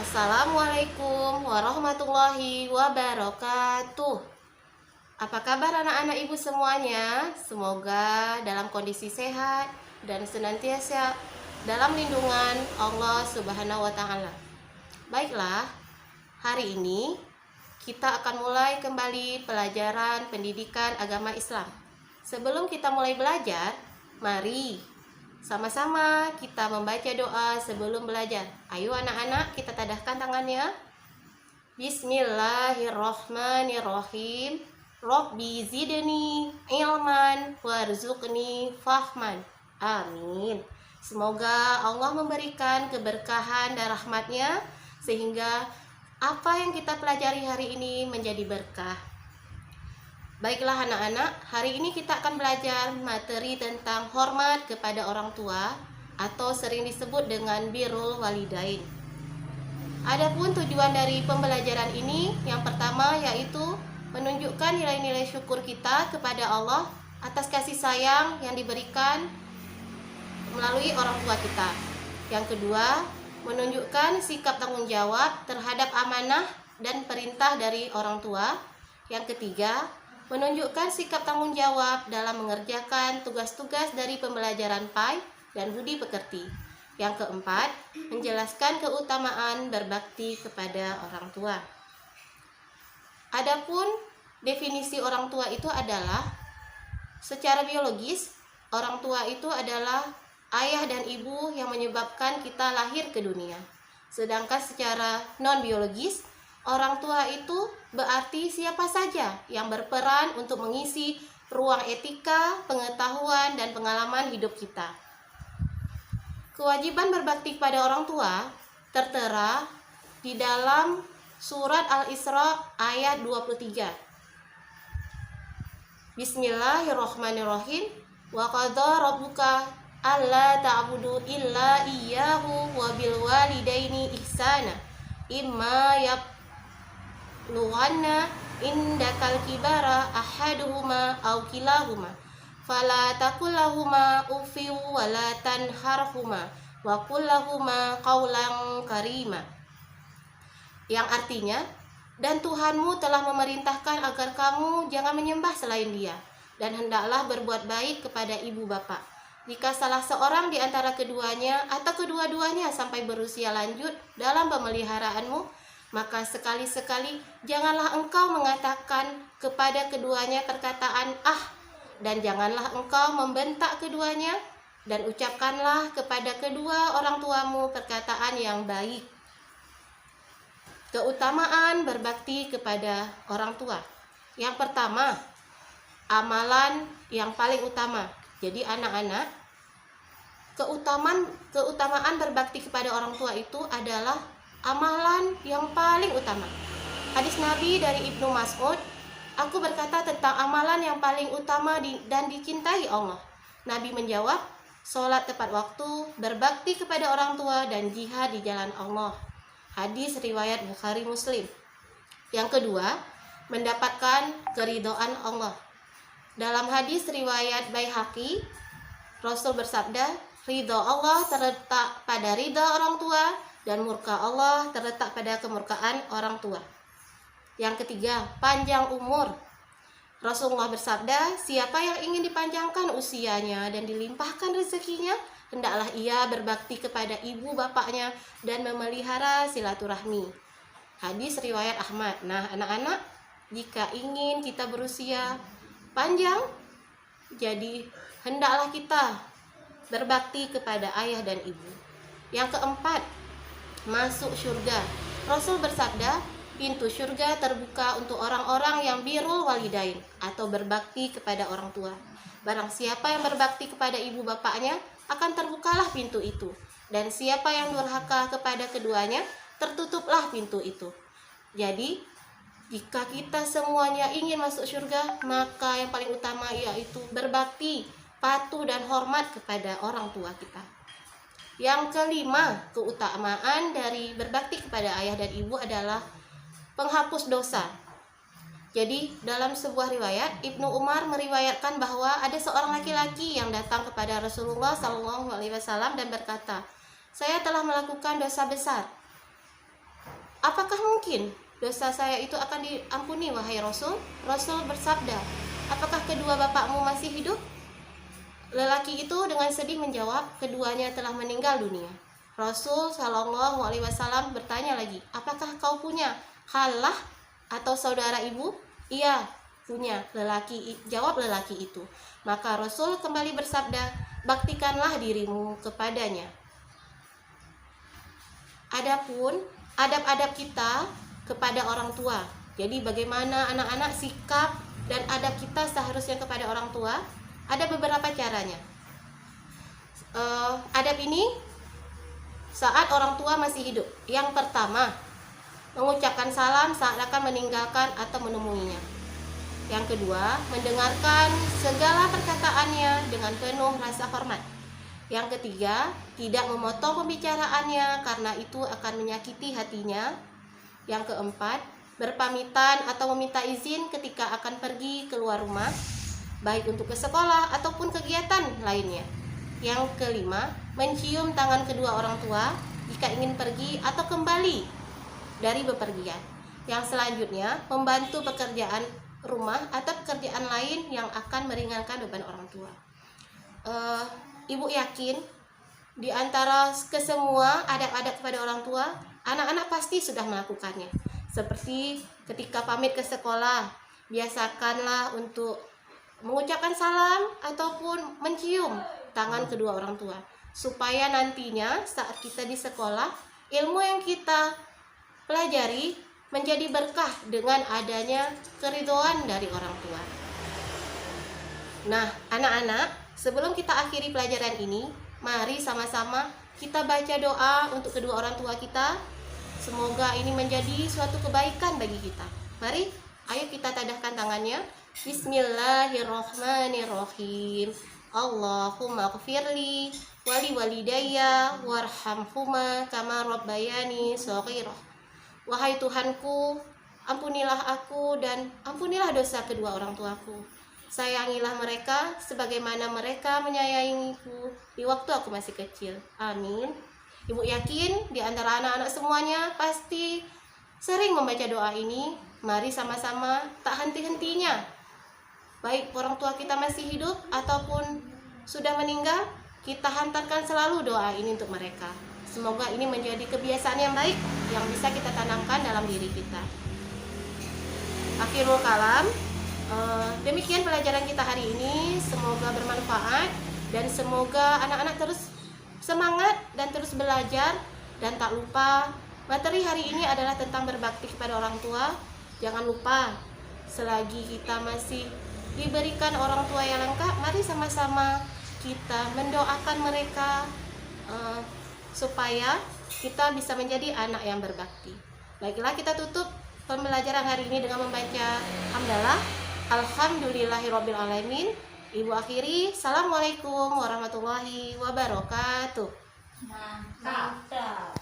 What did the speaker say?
Assalamualaikum warahmatullahi wabarakatuh. Apa kabar anak-anak ibu semuanya? Semoga dalam kondisi sehat dan senantiasa dalam lindungan Allah Subhanahu wa Ta'ala. Baiklah, hari ini kita akan mulai kembali pelajaran pendidikan agama Islam. Sebelum kita mulai belajar, mari sama-sama kita membaca doa sebelum belajar. Ayo anak-anak, kita tadahkan tangannya. Bismillahirrohmanirrohim. Rabbi zidni ilman warzuqni fahman. Amin. Semoga Allah memberikan keberkahan dan rahmatnya sehingga apa yang kita pelajari hari ini menjadi berkah. Baiklah anak-anak, hari ini kita akan belajar materi tentang hormat kepada orang tua atau sering disebut dengan birrul walidain. Adapun tujuan dari pembelajaran ini yang pertama yaitu menunjukkan nilai-nilai syukur kita kepada Allah atas kasih sayang yang diberikan melalui orang tua kita. Yang kedua, menunjukkan sikap tanggung jawab terhadap amanah dan perintah dari orang tua. Yang ketiga, menunjukkan sikap tanggung jawab dalam mengerjakan tugas-tugas dari pembelajaran PAI dan budi pekerti. Yang keempat, menjelaskan keutamaan berbakti kepada orang tua. Adapun definisi orang tua itu adalah secara biologis, orang tua itu adalah ayah dan ibu yang menyebabkan kita lahir ke dunia. Sedangkan secara non-biologis, orang tua itu berarti siapa saja yang berperan untuk mengisi ruang etika, pengetahuan, dan pengalaman hidup kita. Kewajiban berbakti kepada orang tua tertera di dalam surat Al-Isra ayat 23. Bismillahirrahmanirrahim. Wa qadha rabbuka alla ta'budu illa iyyahu wa bil walidaini ihsana. Imma yablughanna indakal kibara ahaduhuma aw kilahuma fala taqul lahumā uffin wa la tanharhumā wa qul lahumā qawlan karīmā. Yang artinya, dan Tuhanmu telah memerintahkan agar kamu jangan menyembah selain Dia, dan hendaklah berbuat baik kepada ibu bapa. Jika salah seorang di antara keduanya atau kedua-duanya sampai berusia lanjut dalam pemeliharaanmu, maka sekali-sekali janganlah engkau mengatakan kepada keduanya perkataan "ah", dan janganlah engkau membentak keduanya, dan ucapkanlah kepada kedua orang tuamu perkataan yang baik. Keutamaan berbakti kepada orang tua. Yang pertama, amalan yang paling utama. Jadi anak-anak, keutamaan berbakti kepada orang tua itu adalah amalan yang paling utama. Hadis Nabi dari Ibnu Mas'ud, aku berkata tentang amalan yang paling utama dan dicintai Allah. Nabi menjawab, sholat tepat waktu, berbakti kepada orang tua, dan jihad di jalan Allah. Hadis riwayat Bukhari Muslim. Yang kedua, mendapatkan keridhaan Allah. Dalam hadis riwayat Baihaqi, Rasul bersabda, ridha Allah terletak pada ridha orang tua, dan murka Allah terletak pada kemurkaan orang tua. Yang ketiga, panjang umur. Rasulullah bersabda, siapa yang ingin dipanjangkan usianya dan dilimpahkan rezekinya, hendaklah ia berbakti kepada ibu bapaknya dan memelihara silaturahmi. Hadis riwayat Ahmad. Nah, anak-anak, jika ingin kita berusia panjang, jadi hendaklah kita berbakti kepada ayah dan ibu. Yang keempat, masuk surga. Rasul bersabda, pintu surga terbuka untuk orang-orang yang birrul walidain atau berbakti kepada orang tua. Barang siapa yang berbakti kepada ibu bapaknya, akan terbukalah pintu itu. Dan siapa yang durhaka kepada keduanya, tertutuplah pintu itu. Jadi, jika kita semuanya ingin masuk surga, maka yang paling utama yaitu berbakti, patuh dan hormat kepada orang tua kita. Yang kelima, keutamaan dari berbakti kepada ayah dan ibu adalah penghapus dosa. Jadi dalam sebuah riwayat, Ibnu Umar meriwayatkan bahwa ada seorang laki-laki yang datang kepada Rasulullah SAW dan berkata, saya telah melakukan dosa besar. apakah mungkin dosa saya itu akan diampuni, wahai Rasul? Rasul bersabda, apakah kedua bapakmu masih hidup? Lelaki itu dengan sedih menjawab, keduanya telah meninggal dunia. Rasul Shallallahu Alaihi Wasallam bertanya lagi, apakah kau punya khalah atau saudara ibu? Iya, punya. Jawab lelaki itu. Maka Rasul kembali bersabda, baktikanlah dirimu kepadanya. Adapun adab-adab kita kepada orang tua. Jadi bagaimana anak-anak sikap dan adab kita seharusnya kepada orang tua? Ada beberapa caranya. Adab ini saat orang tua masih hidup. Yang pertama, mengucapkan salam saat akan meninggalkan atau menemuinya. Yang kedua, mendengarkan segala perkataannya dengan penuh rasa hormat. Yang ketiga, tidak memotong pembicaraannya karena itu akan menyakiti hatinya. Yang keempat, berpamitan atau meminta izin ketika akan pergi keluar rumah, baik untuk ke sekolah ataupun kegiatan lainnya. Yang kelima, mencium tangan kedua orang tua jika ingin pergi atau kembali dari bepergian. Yang selanjutnya, membantu pekerjaan rumah atau pekerjaan lain yang akan meringankan beban orang tua. Ibu yakin di antara kesemua adab-adab kepada orang tua, anak-anak pasti sudah melakukannya. Seperti ketika pamit ke sekolah, biasakanlah untuk mengucapkan salam ataupun mencium tangan kedua orang tua, supaya nantinya saat kita di sekolah, ilmu yang kita pelajari menjadi berkah dengan adanya keridhaan dari orang tua. Nah, anak-anak, sebelum kita akhiri pelajaran ini, mari sama-sama kita baca doa untuk kedua orang tua kita. Semoga ini menjadi suatu kebaikan bagi kita. Mari, ayo kita tadahkan tangannya. Bismillahirrahmanirrahim. Allahumma ighfirli wali walidayya warhamhuma kama rabbayani shaghirah. Wahai Tuhanku, ampunilah aku dan ampunilah dosa kedua orang tuaku. Sayangilah mereka sebagaimana mereka menyayangiku di waktu aku masih kecil. Amin. Ibu yakin di antara anak-anak semuanya pasti sering membaca doa ini. Mari sama-sama tak henti-hentinya, baik orang tua kita masih hidup ataupun sudah meninggal, kita hantarkan selalu doa ini untuk mereka. Semoga ini menjadi kebiasaan yang baik yang bisa kita tanamkan dalam diri kita. Akhirul kalam, demikian pelajaran kita hari ini. Semoga bermanfaat dan semoga anak-anak terus semangat dan terus belajar. Dan tak lupa, materi hari ini adalah tentang berbakti kepada orang tua. Jangan lupa, selagi kita masih diberikan orang tua yang lengkap, mari sama-sama kita mendoakan mereka supaya kita bisa menjadi anak yang berbakti. Baiklah, kita tutup pembelajaran hari ini dengan membaca hamdalah. Alhamdulillahirabbil alamin. Ibu akhiri, assalamualaikum warahmatullahi wabarakatuh. Mantap.